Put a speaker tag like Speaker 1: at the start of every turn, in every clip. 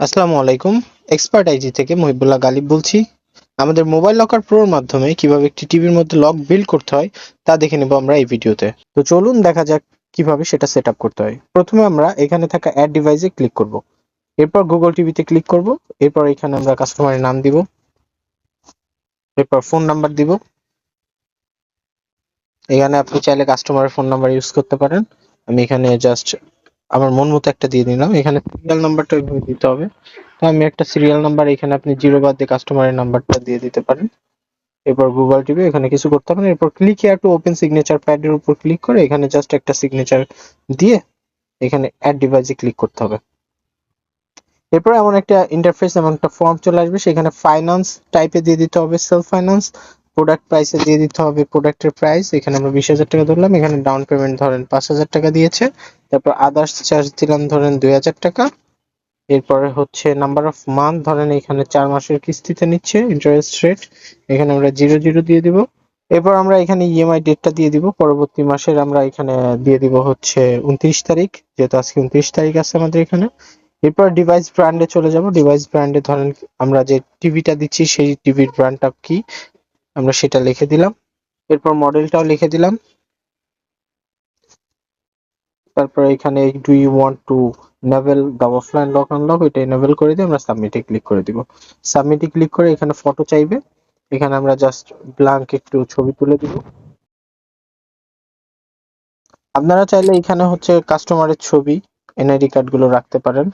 Speaker 1: আসসালামু আলাইকুম। Expert IG থেকে মহিবুল্লাহ গালিব বলছি। আমাদের মোবাইল লকার প্রোর মাধ্যমে কিভাবে একটি টিভির মধ্যে লক বিল্ড করতে হয় তা দেখে নেব আমরা এই ভিডিওতে। তো চলুন দেখা যাক কিভাবে সেটা সেট আপ করতে হয়। প্রথমে আমরা এখানে থাকা অ্যাড ডিভাইসে ক্লিক করব, এরপর গুগল টিভিতে ক্লিক করব, এরপর এখানে আমরা কাস্টমারের নাম দিব, এরপর ফোন নাম্বার দিব। এখানে আপনি চাইলে কাস্টমারের ফোন নাম্বার ইউজ করতে পারেন। আমি এখানে জাস্ট আমার মন মতো একটা দিয়ে দিলাম। এখানে সিরিয়াল নাম্বারটা ওইভাবে দিতে হবে। তো আমি একটা সিরিয়াল নাম্বার, এখানে আপনি জিরো বাদ দিয়ে কাস্টমারের নাম্বারটা দিয়ে দিতে পারেন। এরপর গুগল টিভি, এখানে কিছু করতে হবে না। এরপর click here to open signature প্যাডের উপর ক্লিক করে এখানে জাস্ট একটা সিগনেচার দিয়ে এখানে অ্যাড ডিভাইসে ক্লিক করতে হবে। এরপর এমন একটা ইন্টারফেস, এমন একটা ফর্ম চলে আসবে। সেখানে ফাইন্যান্স টাইপে দিয়ে দিতে হবে সেলফ ফাইন্যান্স, প্রোডাক্ট প্রাইসে দিয়ে দিতে হবে প্রোডাক্টের প্রাইস। এখানে আমরা 20,000 টাকা ধরলাম, এখানে ডাউন পেমেন্ট ধরেন 5,000 টাকা দিয়েছে। তারপর আদার্স চার্জ দিলাম ধরেন 2,000 টাকা। এরপরে হচ্ছে নাম্বার অফ মান্থ, ধরেন এখানে 4 মাসের কিস্তিতে নিচ্ছে। ইন্টারেস্ট রেট এখানে আমরা 0 দিয়ে দিব। এরপর আমরা এখানে ইএমআই ডেটটা দিয়ে দিব, পরবর্তী মাসের আমরা এখানে দিয়ে দিব হচ্ছে 29 তারিখ, যেহেতু আজকে 29 তারিখ আছে আমাদের এখানে। এরপর ডিভাইস ব্র্যান্ডে চলে যাব। ডিভাইস ব্র্যান্ডে ধরেন আমরা যে টিভিটা দিচ্ছি সেই টিভির ব্র্যান্ডটা কি আমরা সেটা লিখে দিলাম। এরপর মডেলটাও লিখে দিলাম। তারপর এখানে do you want to enable the offline lock unlock, এটা এনেবল করে দিয়ে আমরা সাবমিটে ক্লিক করে দিব। সাবমিটে ক্লিক করে এখানে ফটো চাইবে, এখানে আমরা জাস্ট ব্ল্যাঙ্ক একটু ছবি তুলে দিব। আপনারা চাইলে এখানে হচ্ছে কাস্টমারের ছবি, এনআইডি কার্ড গুলো রাখতে পারেন।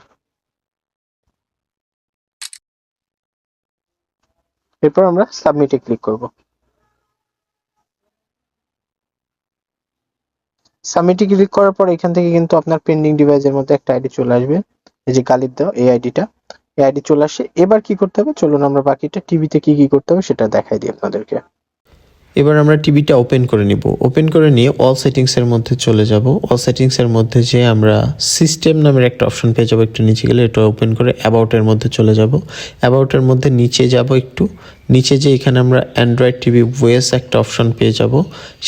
Speaker 1: এরপর আমরা সাবমিটে ক্লিক করব। সাবমিটে ক্লিক করার পর এখান থেকে কিন্তু আপনার পেন্ডিং ডিভাইসের মধ্যে একটা আইডি চলে আসবে, এই যে গালিব দেওয়া এই আইডিটা, এই আইডি চলে আসে। এবার কি করতে হবে চলুন আমরা বাকিটা টিভিতে কি কি করতে হবে সেটা দেখাই দিই আপনাদেরকে।
Speaker 2: এবার আমরা টিভিটা ওপেন করে নিব। ওপেন করে নিয়ে অল সেটিংসের মধ্যে চলে যাব। অল সেটিংসের মধ্যে যে আমরা সিস্টেম নামের একটা অপশন পেয়ে যাবো, একটু নিচে গেলে এটা ওপেন করে অ্যাবাউটের মধ্যে চলে যাব। অ্যাবাউটের মধ্যে নিচে যাব, একটু নিচে যে এখানে আমরা অ্যান্ড্রয়েড টিভি ওয়েস একটা অপশন পেয়ে যাব।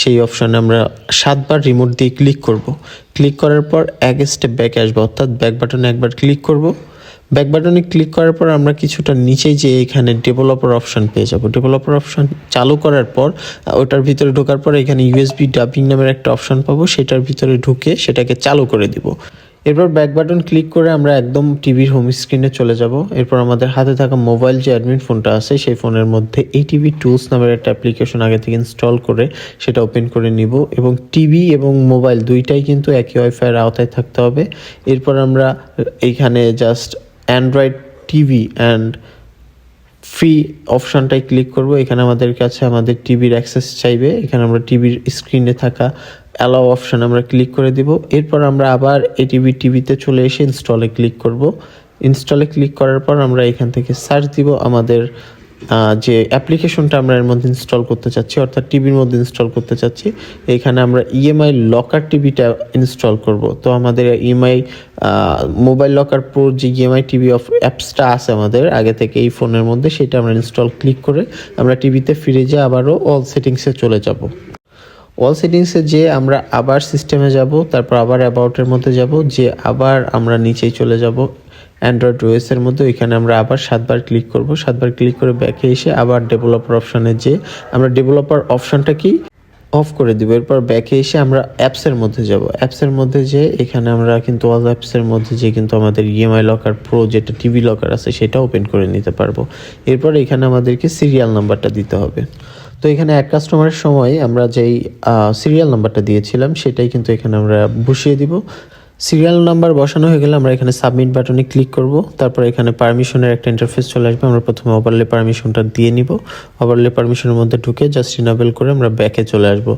Speaker 2: সেই অপশানে আমরা 7বার রিমোট দিয়ে ক্লিক করব। ক্লিক করার পর এক স্টেপ ব্যাকে আসবো, অর্থাৎ ব্যাক বাটনে একবার ক্লিক করব। ব্যাক বাটনে ক্লিক করার পর আমরা কিছুটা নিচে যে এখানে ডেভেলপার অপশন পেয়ে যাব। ডেভেলপার অপশন চালু করার পর ওটার ভিতরে ঢোকার পর এখানে ইউএসবি ডাবিং নামের একটা অপশন পাবো, সেটার ভিতরে ঢুকে সেটাকে চালু করে দিব। এরপর ব্যাক বাটন ক্লিক করে আমরা একদম টিভির হোম স্ক্রিনে চলে যাব। এরপর আমাদের হাতে থাকা মোবাইল যে অ্যাডমিন ফোনটা আছে সেই ফোনের মধ্যে এই টিভি টুলস নামের একটা অ্যাপ্লিকেশন আগে থেকে ইনস্টল করে সেটা ওপেন করে নিব। এবং টিভি এবং মোবাইল দুইটাই কিন্তু একই ওয়াইফাইয়ের আওতায় থাকতে হবে। এরপর আমরা এইখানে just Android TV and free অপশানটাই ক্লিক করব। এখানে আমাদের কাছে আমাদের টিভির অ্যাক্সেস চাইবে, এখানে আমরা টিভির স্ক্রিনে থাকা অ্যালাউ অপশান আমরা ক্লিক করে দিব। এরপর আমরা আবার এই টিভিতে চলে এসে ইনস্টলে ক্লিক করব। ইনস্টলে ক্লিক করার পর আমরা এখান থেকে সার্চ দিব আমাদের যে অ্যাপ্লিকেশনটা আমরা এর মধ্যে ইনস্টল করতে চাচ্ছি, অর্থাৎ টিভির মধ্যে ইনস্টল করতে চাচ্ছি। এখানে আমরা ইএমআই লকার টিভিটা ইনস্টল করব। তো আমাদের ইএমআই মোবাইল লকার প্রো যে ইএমআই টিভি অ্যাপসটা আছে আমাদের আগে থেকে এই ফোনের মধ্যে, সেটা আমরা ইনস্টল ক্লিক করে আমরা টিভিতে ফিরে যেয়ে আবারও অল সেটিংসে চলে যাব। অল সেটিংসে যে আমরা আবার সিস্টেমে যাব, তারপর আবার অ্যাবাউটের মধ্যে যাব, যে আবার আমরা নিচেই চলে যাব অ্যান্ড্রয়েড ওএসের মধ্যে। এখানে আমরা আবার 7বার ক্লিক করব। 7বার ক্লিক করে ব্যাকে এসে আবার ডেভেলপার অপশানে যে আমরা ডেভেলপার অপশানটা কি অফ করে দিব। এরপর ব্যাকে এসে আমরা অ্যাপসের মধ্যে যাব। অ্যাপসের মধ্যে যে এখানে আমরা কিন্তু অল অ্যাপসের মধ্যে যে কিন্তু আমাদের ইএমআই লকার প্রো যেটা টিভি লকার আছে সেটা ওপেন করে নিতে পারবো। এরপর এখানে আমাদেরকে সিরিয়াল নাম্বারটা দিতে হবে। তো এখানে অ্যাড কাস্টমারের সময় আমরা যেই সিরিয়াল নাম্বারটা দিয়েছিলাম সেটাই কিন্তু এখানে আমরা বসিয়ে দিব। সিরিয়াল নাম্বার বসানো হয়ে গেলে আমরা এখানে সাবমিট বাটনে ক্লিক করব। তারপর এখানে পারমিশনের একটা ইন্টারফেস চলে আসবে। আমরা প্রথমে ওভারলে পারমিশনটা দিয়ে নিব। ওভারলে পারমিশনের মধ্যে ঢুকে জাস্ট ইনেবল করে আমরা ব্যাকে চলে আসব।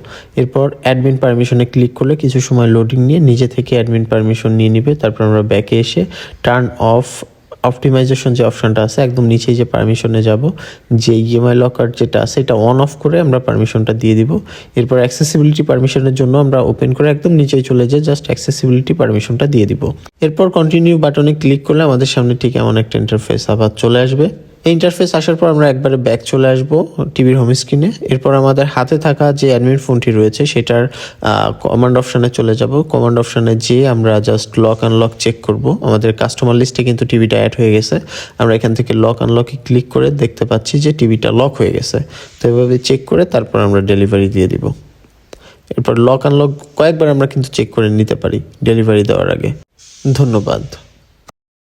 Speaker 2: এরপর অ্যাডমিন পারমিশনে ক্লিক করলে কিছু সময় লোডিং নিয়ে নিজে থেকে অ্যাডমিন পারমিশন নিয়ে নিবে। তারপর আমরা ব্যাকে এসে টার্ন অফ অপটিমাইজেশন যে অপশনটা আছে একদম নিচেই যে পারমিশনে যাব, যে ইএমআই লকার যেটা আছে এটা অন অফ করে আমরা পারমিশনটা দিয়ে দিব। এরপর অ্যাক্সেসিবিলিটি পারমিশনের জন্য আমরা ওপেন করে একদম নিচেই চলে যাই, জাস্ট অ্যাক্সেসিবিলিটি পারমিশনটা দিয়ে দিব। এরপর কন্টিনিউ বাটনে ক্লিক করলে আমাদের সামনে ঠিক এমন একটা ইন্টারফেস আবার চলে আসবে। এই ইন্টারফেস আসার পর আমরা একবারে ব্যাক চলে আসব টিভির হোম স্ক্রিনে। এরপর আমাদের হাতে থাকা যে অ্যাডমিন ফোনটি রয়েছে সেটার কমান্ড অপশানে চলে যাব। কমান্ড অপশানে যেয়ে আমরা জাস্ট লক আনলক চেক করব। আমাদের কাস্টমার লিস্টে কিন্তু টিভিটা অ্যাড হয়ে গেছে। আমরা এখান থেকে লক আনলকে ক্লিক করে দেখতে পাচ্ছি যে টিভিটা লক হয়ে গেছে। তো এভাবে চেক করে তারপর আমরা ডেলিভারি দিয়ে দিব। এরপর লক আনলক কয়েকবার আমরা কিন্তু চেক করে নিতে পারি ডেলিভারি দেওয়ার আগে। ধন্যবাদ।